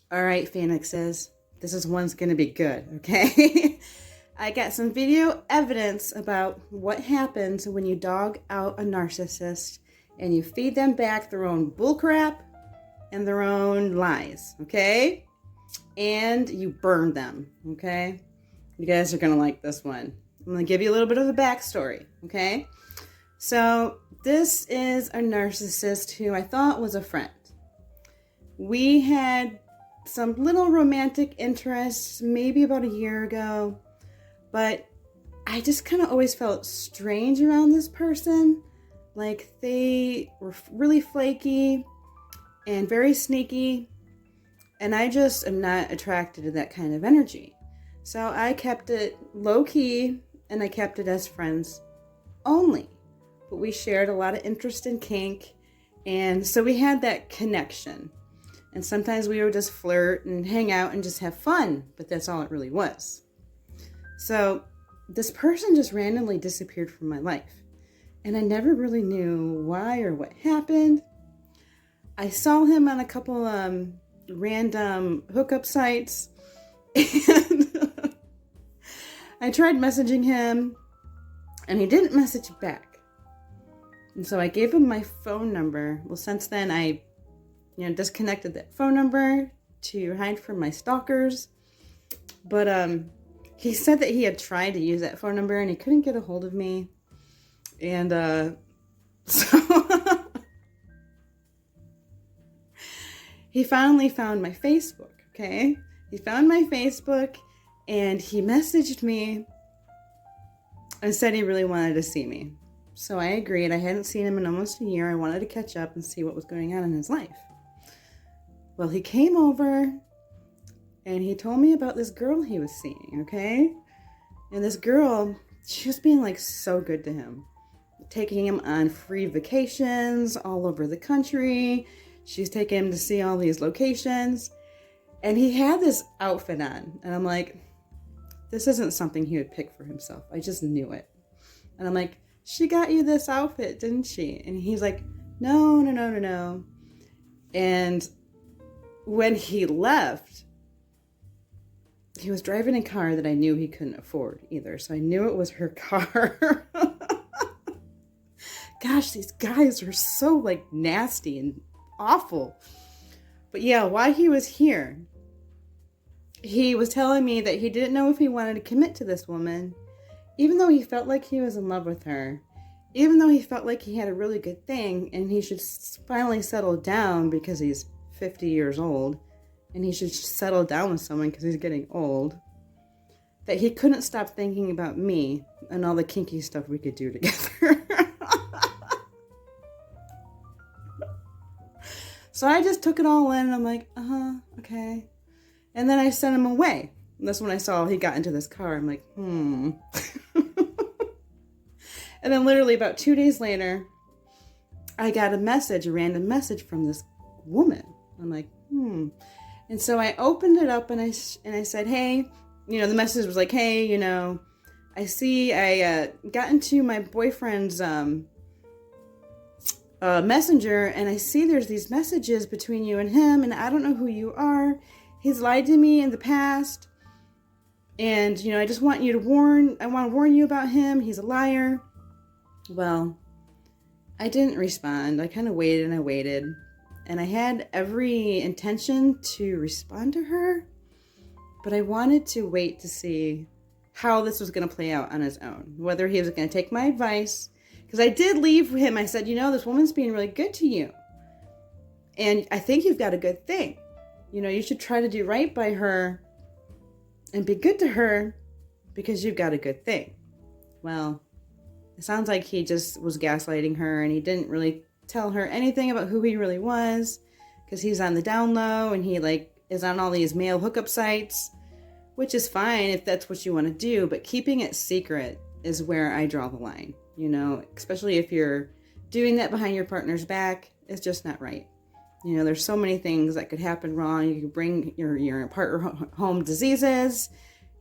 All right, Phoenixes, this is one's gonna be good, okay? I got some video evidence about what happens when you dog out a narcissist and you feed them back their own bullcrap and their own lies, okay? And you burn them, okay? You guys are gonna like this one. I'm gonna give you a little bit of a backstory, okay? So, this is a narcissist who I thought was a friend. We had some little romantic interests maybe about a year ago, but I just kind of always felt strange around this person. Like, they were really flaky and very sneaky, and I just am not attracted to that kind of energy. So I kept it low-key, and I kept it as friends only. But we shared a lot of interest in kink, and so we had that connection. And sometimes we would just flirt and hang out and just have fun, but that's all it really was. So this person just randomly disappeared from my life, and I never really knew why or what happened. I saw him on a couple random hookup sites, and I tried messaging him, and he didn't message back. And so I gave him my phone number. Well, since then I disconnected that phone number to hide from my stalkers. But he said that he had tried to use that phone number and he couldn't get a hold of me. And so he finally found my Facebook, okay? He found my Facebook and he messaged me and said he really wanted to see me. So I agreed. I hadn't seen him in almost a year. I wanted to catch up and see what was going on in his life. Well, he came over and he told me about this girl he was seeing, okay? And this girl, she was being like so good to him, taking him on free vacations all over the country. She's taking him to see all these locations. And he had this outfit on. And I'm like, this isn't something he would pick for himself. I just knew it. And I'm like, she got you this outfit, didn't she? And he's like, no. And when he left, he was driving a car that I knew he couldn't afford either. So I knew it was her car. Gosh, these guys are so like nasty and awful. But yeah, while he was here, he was telling me that he didn't know if he wanted to commit to this woman, even though he felt like he was in love with her, even though he felt like he had a really good thing and he should finally settle down because he's 50 years old and he should settle down with someone because he's getting old, that he couldn't stop thinking about me and all the kinky stuff we could do together. So I just took it all in and I'm like, okay. And then I sent him away. And that's when I saw he got into this car. I'm like, And then literally about 2 days later, I got a random message from this woman. I'm like, And so I opened it up and I said, hey, the message was like, hey, I see I got into my boyfriend's messenger and I see there's these messages between you and him and I don't know who you are. He's lied to me in the past. And, I just want to warn you about him. He's a liar. Well, I didn't respond. I kind of waited and I waited. And I had every intention to respond to her, but I wanted to wait to see how this was going to play out on his own. Whether he was going to take my advice. Because I did leave him. I said, this woman's being really good to you. And I think you've got a good thing. You should try to do right by her and be good to her because you've got a good thing. Well, it sounds like he just was gaslighting her and he didn't really tell her anything about who he really was because he's on the down low and he is on all these male hookup sites, which is fine if that's what you want to do, but keeping it secret is where I draw the line, especially if you're doing that behind your partner's back. It's just not right. There's so many things that could happen wrong. You could bring your partner home diseases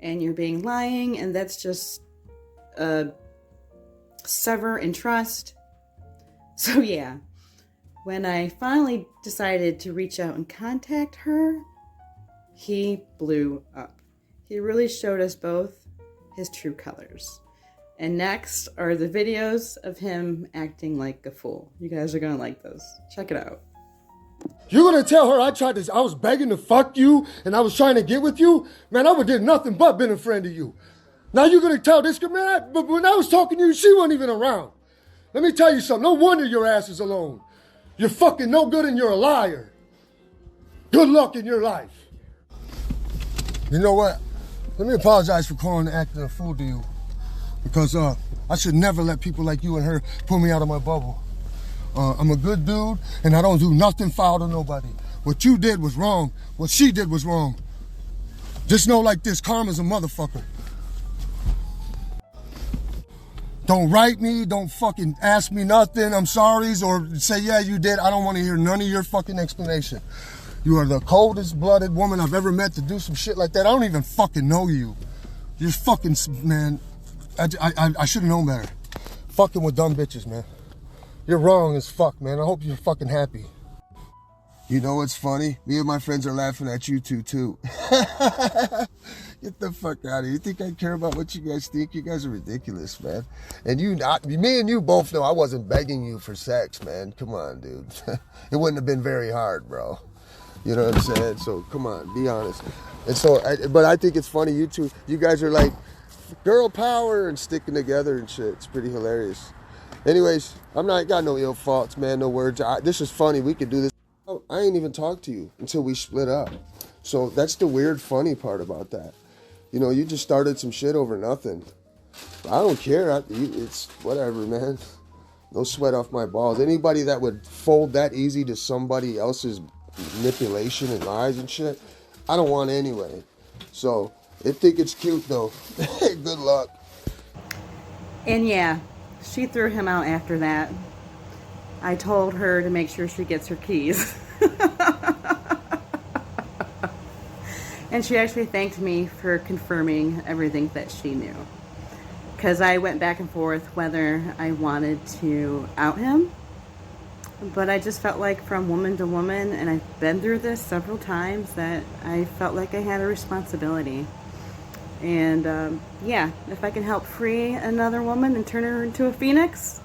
and you're being lying, and that's just sever in trust. So yeah, when I finally decided to reach out and contact her, he blew up. He really showed us both his true colors. And next are the videos of him acting like a fool. You guys are gonna like those. Check it out. You're gonna tell her I was begging to fuck you and I was trying to get with you? Man, I would did nothing but been a friend to you. Now you're gonna tell this girl, man, but when I was talking to you, she wasn't even around. Let me tell you something, no wonder your ass is alone. You're fucking no good and you're a liar. Good luck in your life. You know what? Let me apologize for calling and acting a fool to you. Because I should never let people like you and her pull me out of my bubble. I'm a good dude, and I don't do nothing foul to nobody. What you did was wrong. What she did was wrong. Just know like this, karma's a motherfucker. Don't write me, don't fucking ask me nothing, I'm sorry's, or say, yeah, you did. I don't want to hear none of your fucking explanation. You are the coldest blooded woman I've ever met to do some shit like that. I don't even fucking know you. You're fucking, man, I should have known better. Fucking with dumb bitches, man. You're wrong as fuck, man. I hope you're fucking happy. You know what's funny? Me and my friends are laughing at you two, too. Get the fuck out of here. You think I care about what you guys think? You guys are ridiculous, man. And me and you both know I wasn't begging you for sex, man. Come on, dude. It wouldn't have been very hard, bro. You know what I'm saying? So, come on, be honest. And so, but I think it's funny, you guys are like girl power and sticking together and shit. It's pretty hilarious. Anyways, got no ill thoughts, man, no words. This is funny, we could do this. I ain't even talked to you until we split up. So that's the weird, funny part about that. You know, you just started some shit over nothing. I don't care, it's whatever, man. No sweat off my balls. Anybody that would fold that easy to somebody else's manipulation and lies and shit, I don't want anyway. So, I think it's cute though. Good luck. And yeah, she threw him out after that. I told her to make sure she gets her keys. And she actually thanked me for confirming everything that she knew. Because I went back and forth whether I wanted to out him. But I just felt like from woman to woman, and I've been through this several times, that I felt like I had a responsibility. And yeah, if I can help free another woman and turn her into a phoenix,